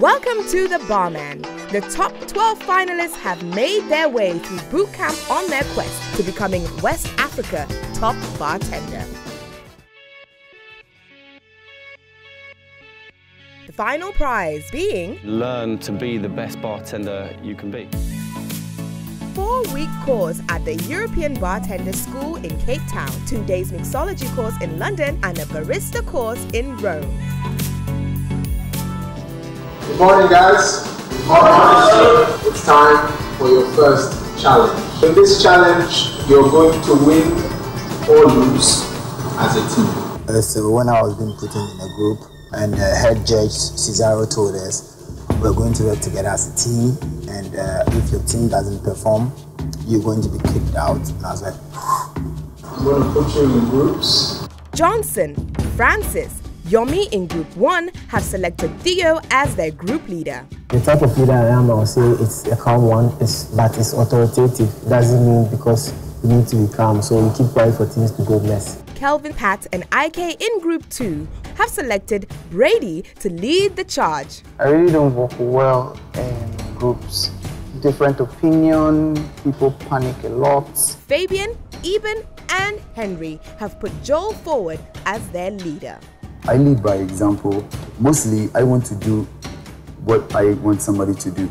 Welcome to the Barman. The top 12 finalists have made their way through boot camp on their quest to becoming West Africa's top bartender. The final prize being... learn to be the best bartender you can be. 4-week course at the European Bartender School in Cape Town, 2 days mixology course in London and a barista course in Rome. Good morning, guys. Good morning. It's time for your first challenge. In this challenge, you're going to win or lose as a team. So when I was being put in a group and head judge Cesaro told us we're going to work together as a team, and if your team doesn't perform, you're going to be kicked out. And I was like, I'm going to put you in groups. Johnson, Francis, Yomi in Group 1 have selected Theo as their group leader. The type of leader I am, I would say it's a calm one, but it's authoritative. Doesn't mean because you need to be calm, so you keep quiet for things to go mess. Kelvin, Pat and IK in Group 2 have selected Brady to lead the charge. I really don't work well in groups. Different opinion, people panic a lot. Fabian, Eben and Henry have put Joel forward as their leader. I lead by example. Mostly, I want to do what I want somebody to do.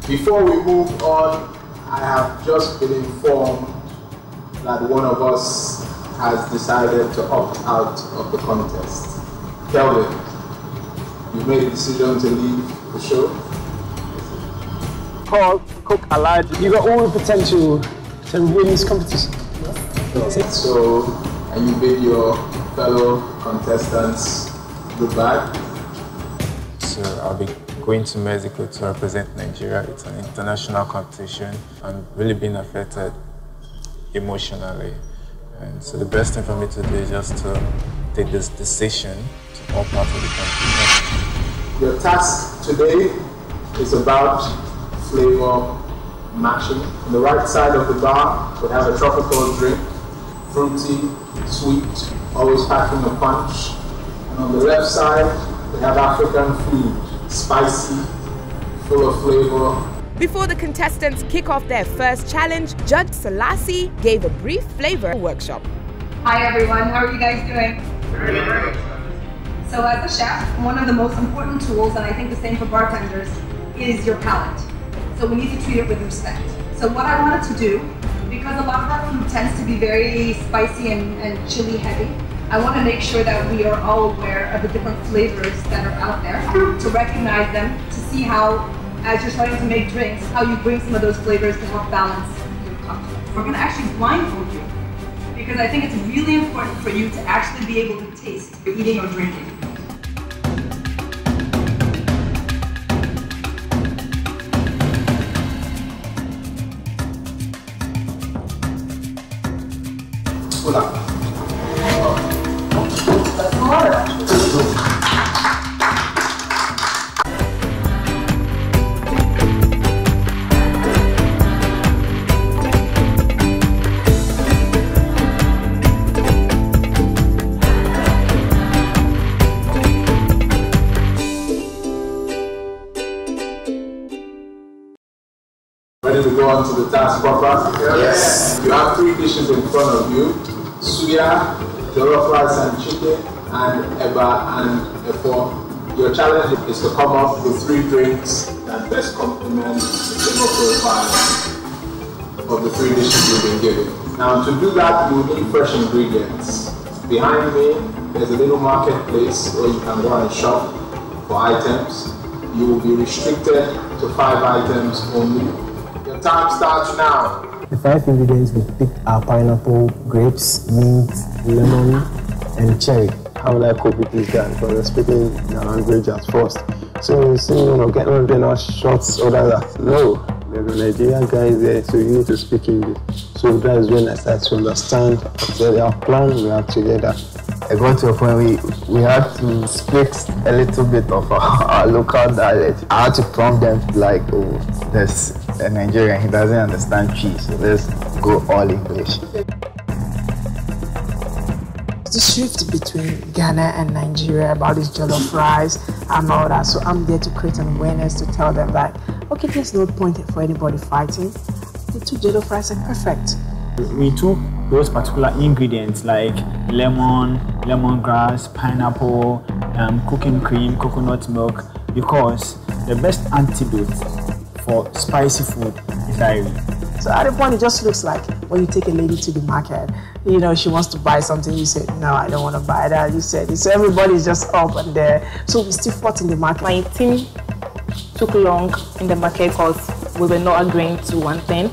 Before we move on, I have just been informed that one of us has decided to opt out of the contest. Kelvin, you made a decision to leave the show. Cook Alad, you got all the potential to win this competition. So, and you bid your fellow contestants goodbye. So I'll be going to Mexico to represent Nigeria. It's an international competition. I'm really being affected emotionally. And so the best thing for me to do is just to take this decision to all parts of the competition. Your task today is about flavor matching. On the right side of the bar, we have a tropical drink, fruity, sweet, always packing a punch. And on the left side, we have African food, spicy, full of flavor. Before the contestants kick off their first challenge, Judge Selassie gave a brief flavor workshop. Hi everyone, how are you guys doing? Great. So as a chef, one of the most important tools, and I think the same for bartenders, is your palate. So we need to treat it with respect. So what I wanted to do, because a lot of our food tends to be very spicy and chili heavy, I want to make sure that we are all aware of the different flavors that are out there, to recognize them, to see how, as you're starting to make drinks, how you bring some of those flavors to help balance your cocktail. We're going to actually blindfold you, because I think it's really important for you to actually be able to taste your eating or drinking. Hola. Ready to go on to the task proper? Yes. You have 3 dishes in front of you: suya, jollof rice and chicken, and eba and efo. Your challenge is to come up with 3 drinks that best complement the flavor profile of the 3 dishes you've been given. Now, to do that, you will need fresh ingredients. Behind me, there's a little marketplace where you can go and shop for items. You will be restricted to 5 items only. Your time starts now. The 5 ingredients we picked are pineapple, grapes, mint, lemon, and cherry. How will I cope with this guy? Because I'm speaking the language at first. So you see, get on dinner shots, all that. No, there's a Nigerian guy there, so you need to speak English. So that is when I start to understand. So our plan, we are together. I got to a point we had to speak a little bit of our local dialect. I had to prompt them like, oh, there's a Nigerian, he doesn't understand cheese, so let's go all English. the shift between Ghana and Nigeria about this jollof rice and all that. So I'm there to create an awareness to tell them that, okay, there's no point for anybody fighting. The two jollof rice are perfect. We took those particular ingredients like lemon, lemongrass, pineapple, cooking cream, coconut milk, because the best antidote for spicy food is diarrhea. So at the point, it just looks like when you take a lady to the market, you know, she wants to buy something, you say, no, I don't want to buy that. You said, so everybody's just up and there. So we still fought in the market. My team took long in the market because we were not agreeing to one thing.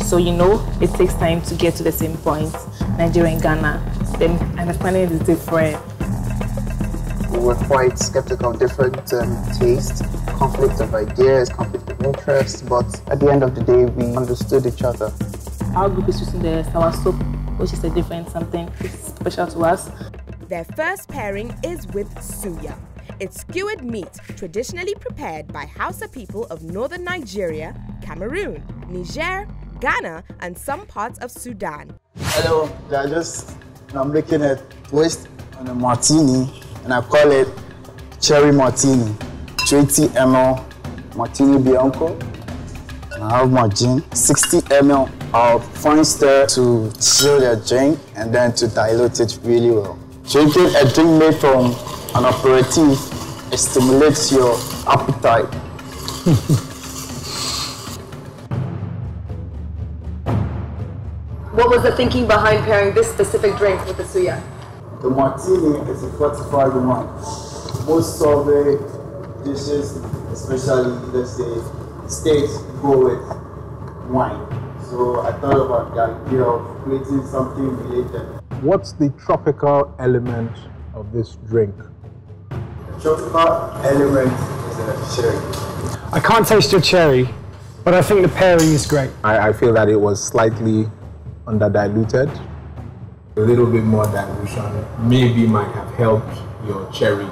So, you know, it takes time to get to the same point. Nigeria and Ghana, the understanding is different. We were quite skeptical of different tastes, conflict of ideas, conflict of interest, but at the end of the day, we understood each other. Our group is using the sour soup, which is a different something special to us. Their first pairing is with suya. It's skewered meat traditionally prepared by Hausa people of northern Nigeria, Cameroon, Niger, Ghana, and some parts of Sudan. Hello, I'm making a twist on a martini, and I call it cherry martini. 20 ml martini bianco, and I have my gin. 60 ml of fine stir to chill the drink and then to dilute it really well. Drinking a drink made from an aperitif, it stimulates your appetite. What was the thinking behind pairing this specific drink with the suya? The martini is a fortified wine. Most of the dishes, especially let's say steaks, go with wine. So I thought about the idea of creating something related. What's the tropical element of this drink? The tropical element is a cherry. I can't taste your cherry, but I think the pairing is great. I feel that it was slightly under-diluted. A little bit more dilution maybe might have helped your cherry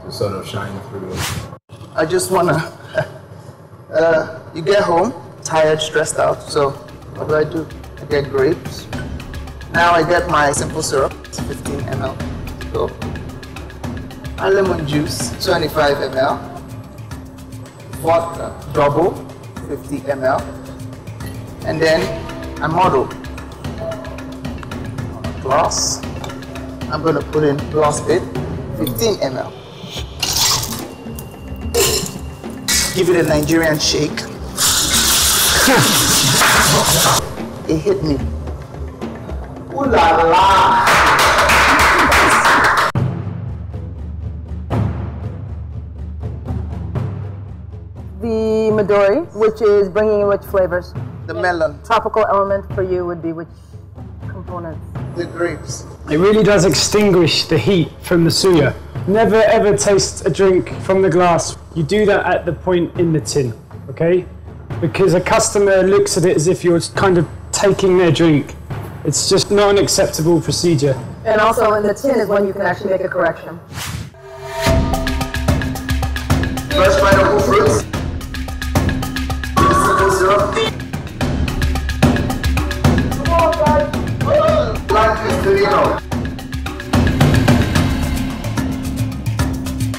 to sort of shine through. I just wanna, you get home, tired, stressed out, so what do? I get grapes. Now I get my simple syrup, 15 ml to go. And lemon juice, 25 ml. Vodka, double, 50 ml. And then I model. Glass. I'm gonna put in glass bit, 15 ml. Give it a Nigerian shake. It hit me. Ooh la la! The Midori, which is bringing in which flavors? The melon. Tropical element for you would be which components? The grapes. It really does extinguish the heat from the suya. Never ever taste a drink from the glass. You do that at the point in the tin, okay? Because a customer looks at it as if you're kind of taking their drink. It's just not an acceptable procedure. And also in the tin is when you can actually make a correction. Fresh pineapple fruits. Simple syrup. Come on, guys. Black Estelino.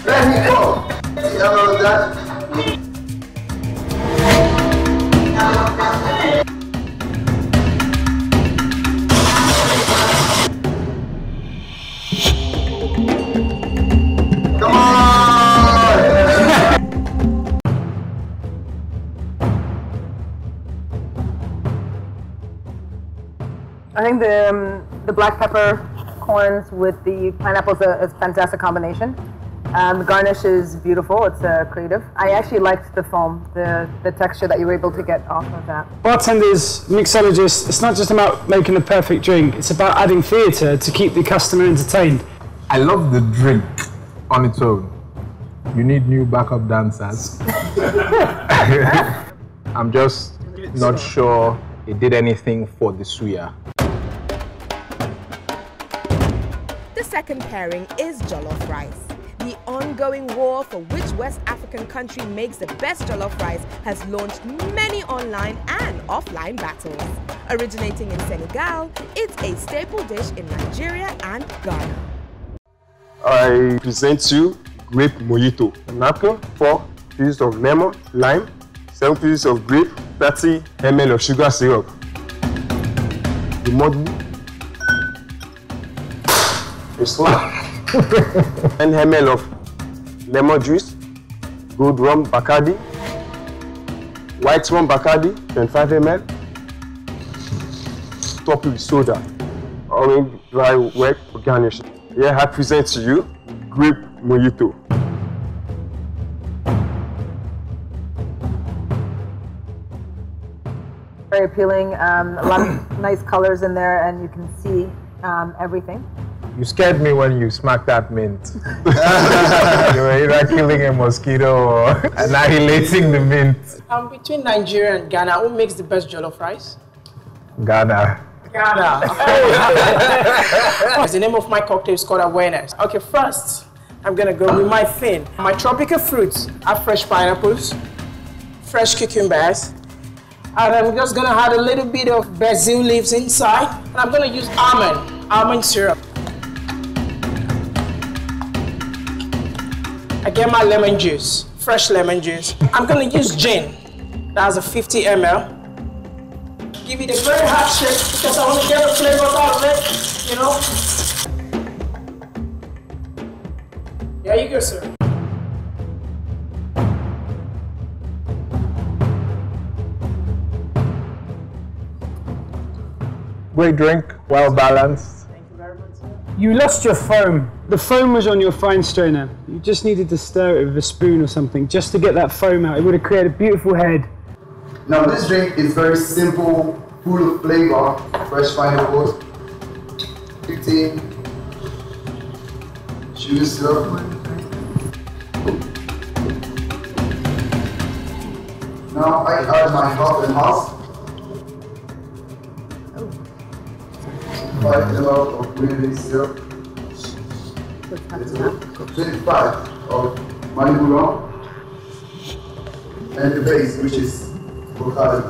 There we go. See how about that? Come on! I think the black pepper corns with the pineapples is a fantastic combination. The garnish is beautiful, it's creative. I actually liked the foam, the texture that you were able to get off of that. Bartenders, mixologists, it's not just about making a perfect drink, it's about adding theatre to keep the customer entertained. I love the drink on its own. You need new backup dancers. I'm just not sure it did anything for the suya. The second pairing is jollof rice. The ongoing war for which West African African country makes the best jollof rice has launched many online and offline battles. Originating in Senegal, it's a staple dish in Nigeria and Ghana. I present to you grape mojito. Napkin, 4 pieces of lemon, lime, 7 pieces of grape, 30 ml of sugar syrup. The model, a slab, 10 ml of lemon juice, good rum Bacardi, white rum Bacardi, 25 ml, top it with soda, orange, dry, wet, garnish. Here I present to you grape mojito. Very appealing, a lot of nice colors in there, and you can see everything. You scared me when you smacked that mint. You were either killing a mosquito or annihilating the mint. Between Nigeria and Ghana, who makes the best jollof rice? Ghana. Ghana. The name of my cocktail is called Awareness. Okay, first, I'm gonna go with my thing. My tropical fruits are fresh pineapples, fresh cucumbers, and I'm just gonna add a little bit of basil leaves inside, and I'm gonna use almond syrup. I get my lemon juice, fresh lemon juice. I'm gonna use gin. That's a 50 ml. Give it a very hot shake because I want to get the flavor out of it, you know? There you go, sir. Great drink, well balanced. You lost your foam. The foam was on your fine strainer. You just needed to stir it with a spoon or something just to get that foam out. It would have created a beautiful head. Now this drink is very simple, full of flavor, fresh pineapples, 15 sugar syrup. Now I add my half and half. 5 ml of green syrup. 25 of Malibu rum. And the base, which is Bacardi.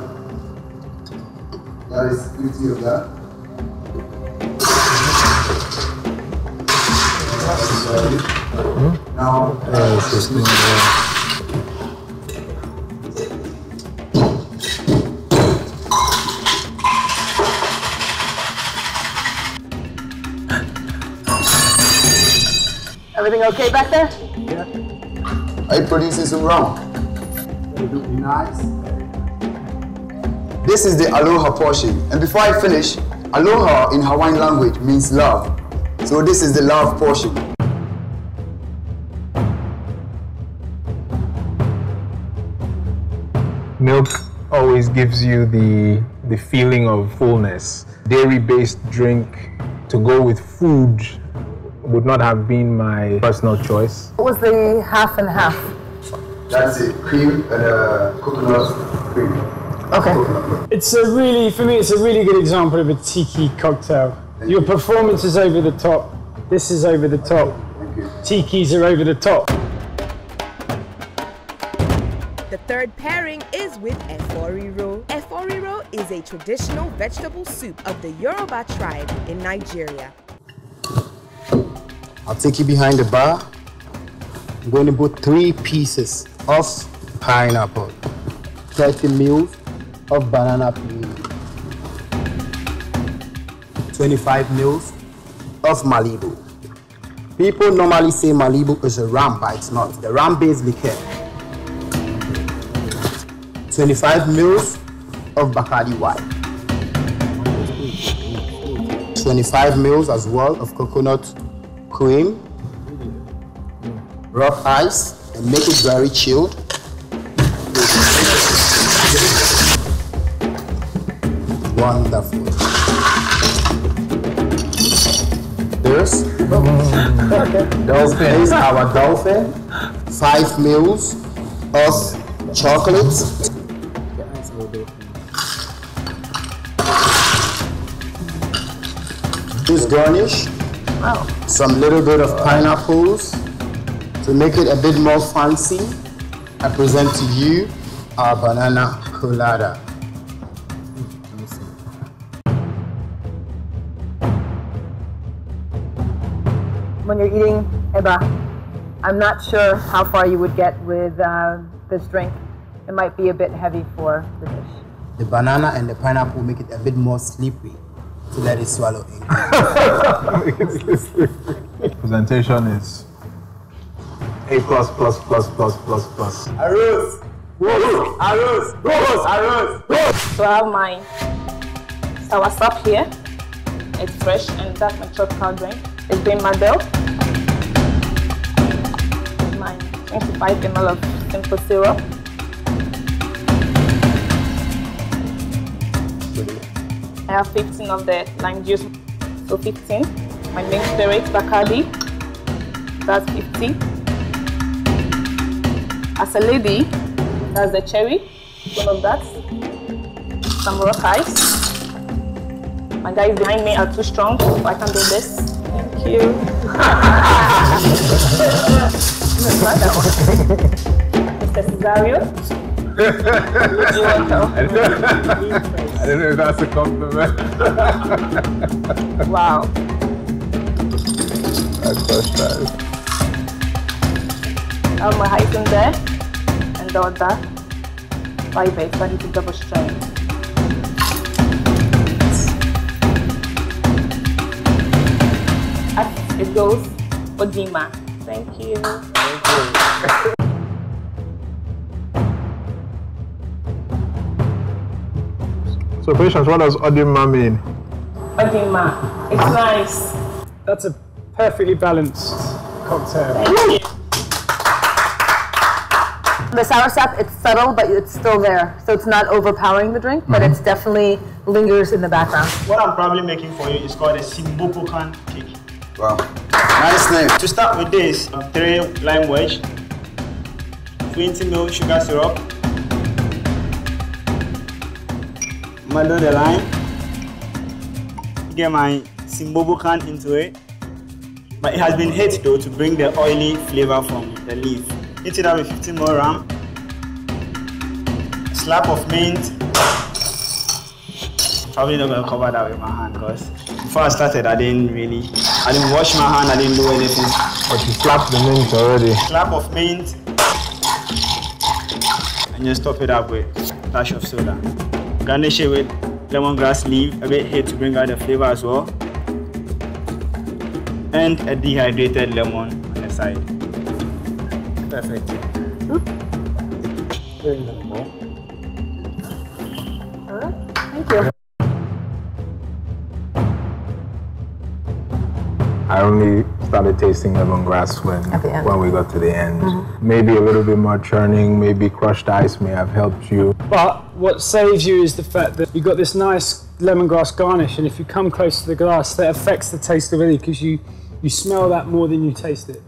That is 50 of that. Now, Everything okay back there? Yeah. Are you producing some rum? Nice. This is the aloha portion. And before I finish, aloha in Hawaiian language means love. So this is the love portion. Milk always gives you the feeling of fullness. Dairy-based drink to go with food would not have been my personal choice. What was the half and half? That's it, cream and coconut cream. Okay. It's a really, for me, it's a really good example of a tiki cocktail. Your performance is over the top. This is over the top. Tikis are over the top. The third pairing is with eforiro. Eforiro is a traditional vegetable soup of the Yoruba tribe in Nigeria. I'll take you behind the bar. I'm going to put 3 pieces of pineapple, 30 ml of banana peel, 25 ml of Malibu. People normally say Malibu is a rum, but it's not. The rum-based liqueur. 25 ml of Bacardi white. 25 ml as well of coconut cream, rock ice, and make it very chilled. Wonderful. This dolphin is our dolphin. 5 ml of chocolate. This garnish. Some little bit of pineapples to make it a bit more fancy. I present to you our banana colada. When you're eating eba, I'm not sure how far you would get with this drink. It might be a bit heavy for the dish. The banana and the pineapple make it a bit more slippery to let it swallow in. Presentation is A+++++++. Arroz! Arroz! Arroz! So I have my soursop here. It's fresh, and that's my tropical drink. It's been Marbel. My 25 ml of simple syrup. I have 15 of the lime juice, so 15. My main spirit, Bacardi, that's 50. As a lady, that's the cherry, one of that. Some rock ice. My guys behind me are too strong, so I can do this. Thank you. Mr. Cesario. I don't know if that's a compliment. Wow. That's first time. I have my hyphen there, and the other 5/8, but it's a double strength. As it goes, Odima. Thank you. Thank you. So, Patience, what does Odima mean? Odima. It's nice. That's a perfectly balanced cocktail. Thank you. The soursop, it's subtle, but it's still there. So it's not overpowering the drink, but it's definitely lingers in the background. What I'm probably making for you is called a Simbopokan cake. Wow. Nice name. To start with this, 3 lime wedge, 20 ml sugar syrup, mother the lime, get my Simbopokan into it. But it has been hit though to bring the oily flavor from the leaf. Heat it up with 15 more ram, slap of mint. Probably not gonna cover that with my hand because before I started I didn't wash my hand, I didn't do anything. But you slapped the mint already. Slap of mint and just top it up with a dash of soda. Garnish it with lemongrass leaf, a bit hit to bring out the flavor as well. And a dehydrated lemon on the side. Perfect. Very minimal. Thank you. I only started tasting lemongrass when we got to the end. Maybe a little bit more churning, maybe crushed ice may have helped you. But what saves you is the fact that you've got this nice lemongrass garnish, and if you come close to the glass, that affects the taste already because you smell that more than you taste it.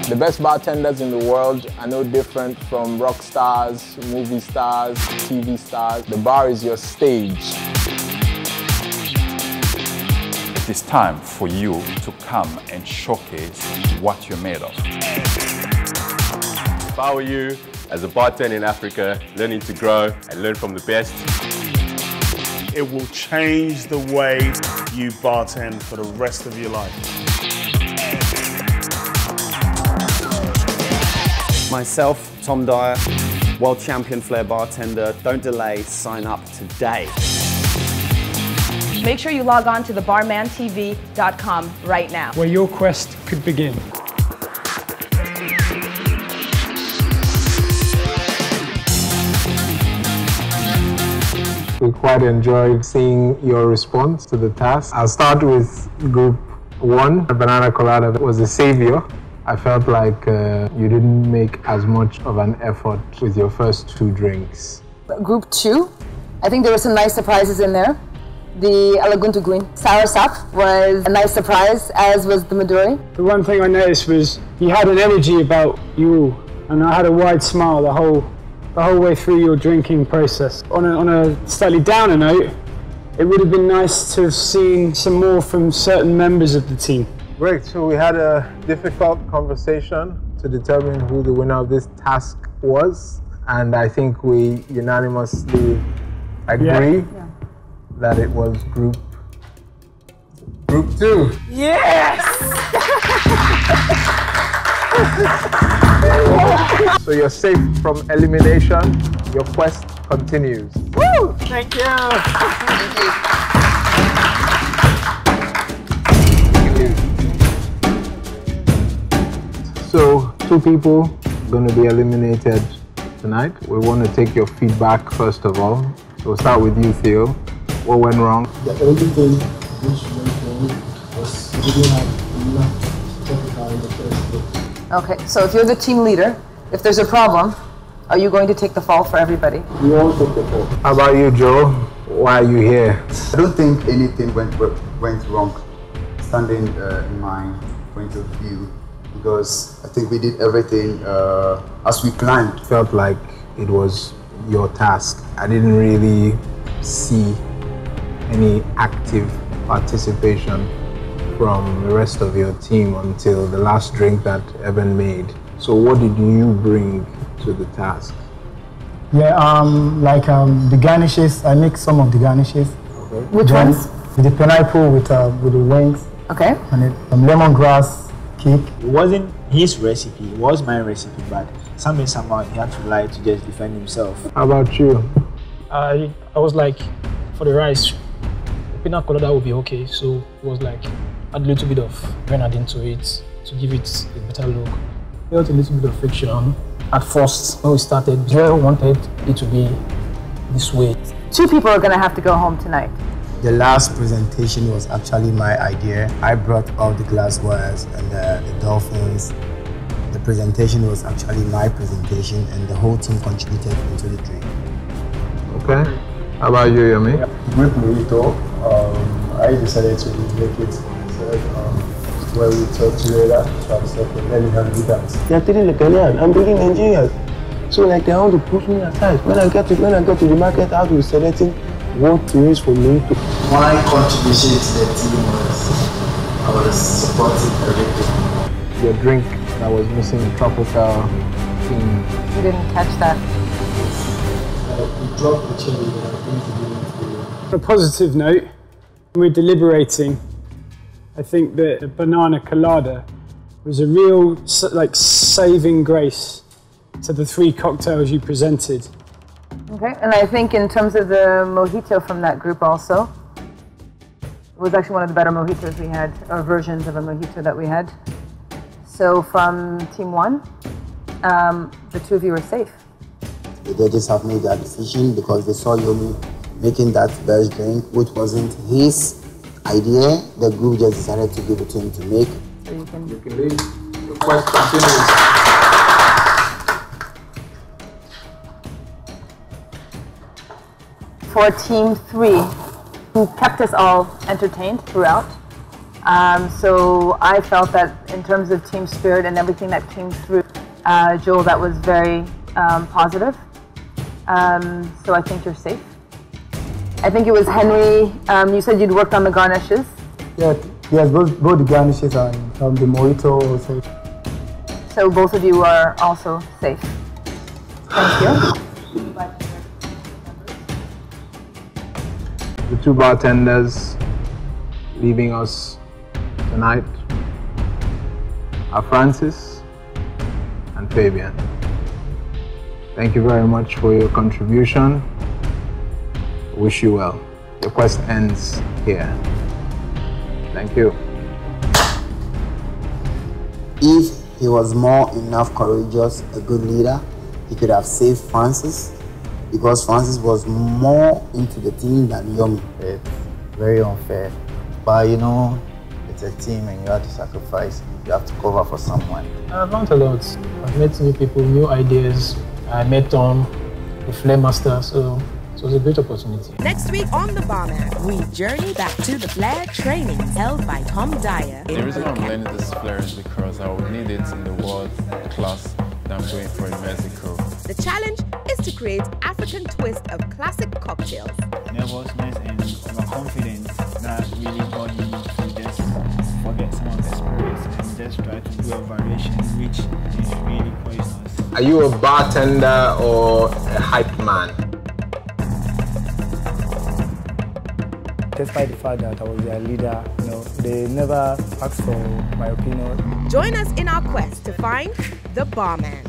The best bartenders in the world are no different from rock stars, movie stars, TV stars. The bar is your stage. It is time for you to come and showcase what you're made of. If I were you, as a bartender in Africa, learning to grow and learn from the best, it will change the way you bartend for the rest of your life. Myself, Tom Dyer, world champion flair bartender. Don't delay, sign up today. Make sure you log on to thebarmantv.com right now, where your quest could begin. We quite enjoyed seeing your response to the task. I'll start with group 1. The banana colada was a savior. I felt like you didn't make as much of an effort with your first 2 drinks. Group 2, I think there were some nice surprises in there. The Alaguntuguin soursop was a nice surprise, as was the Maduri. The one thing I noticed was you had an energy about you all, and I had a wide smile the whole way through your drinking process. On a slightly downer note, it would have been nice to have seen some more from certain members of the team. Great, so we had a difficult conversation to determine who the winner of this task was, and I think we unanimously agree that it was group 2. Yes! So you're safe from elimination. Your quest continues. Woo! Thank you. Thank you. So 2 people going to be eliminated tonight. We want to take your feedback first of all. So we'll start with you, Theo. What went wrong? The only thing which went wrong was we didn't have enough technical in the first place. Okay, so if you're the team leader, if there's a problem, are you going to take the fall for everybody? We all took the fall. How about you, Joe? Why are you here? I don't think anything went wrong, standing in my point of view, because I think we did everything as we planned. Felt like it was your task. I didn't really see any active participation from the rest of your team until the last drink that Evan made. So what did you bring to the task? Yeah, the garnishes, I make some of the garnishes. Okay. Which ones? With the pineapple, with the wings. Okay. And lemongrass cake. It wasn't his recipe, it was my recipe, but somehow he had to lie to just defend himself. How about you? I was like, for the rice, pina colada would be okay, so it was like add a little bit of grenade into it to give it a better look. Felt a little bit of friction at first when we started. Joel wanted it to be this way. 2 people are going to have to go home tonight. The last presentation was actually my idea. I brought all the glasswares and the dolphins. The presentation was actually my presentation, and the whole team contributed into the drink. Okay. How about you, Yami? With Mojito, I decided to make it where we talk together, try to separate, then we have the dance. They're treating the Kenyan, I'm bringing Nigerians. So like they want to push me aside. When I get to the market, I will be selecting what to use for me to. My contribution to the team was I was supporting everything. Your drink that was missing the tropical theme. You didn't catch that. We dropped the chili and I think we didn't. On a positive note, we're deliberating. I think that the banana colada was a real saving grace to the 3 cocktails you presented. Okay, and I think in terms of the mojito from that group also, it was actually one of the better mojitos we had, or versions of a mojito that we had. So from team 1, the 2 of you were safe. The judges have made that decision because they saw Yomi making that best drink, which wasn't his idea. The group just decided to give it to him to make. So you can leave. The quest continues. For team 3, who kept us all entertained throughout. So I felt that in terms of team spirit and everything that came through, Joel, that was very positive. So I think you're safe. I think it was Henry, you said you'd worked on the garnishes. Yeah, yes, both the garnishes and the mojito also. So both of you are also safe. Thank you. The 2 bartenders leaving us tonight are Francis and Fabian. Thank you very much for your contribution. Wish you well. Your quest ends here. Thank you. If he was more enough courageous, a good leader, he could have saved Francis, because Francis was more into the team than Yomi. It's very unfair, but you know, it's a team and you have to sacrifice. You have to cover for someone. I've learned a lot. I've met new people, new ideas. I met Tom, the Flare Master, so it was a great opportunity. Next week on The Barman, we journey back to the Flair training held by Tom Dyer. The reason I'm learning this Flair is because I will need it in the world class I'm going for in Mexico. The challenge is to create African twist of classic cocktails. Nervousness and overconfidence that really got me to just forget some of the spirits and just try to do a variation which is really poisonous. Are you a bartender or a hype man? Despite the fact that I was their leader, they never asked for my opinion. Join us in our quest to find the barman.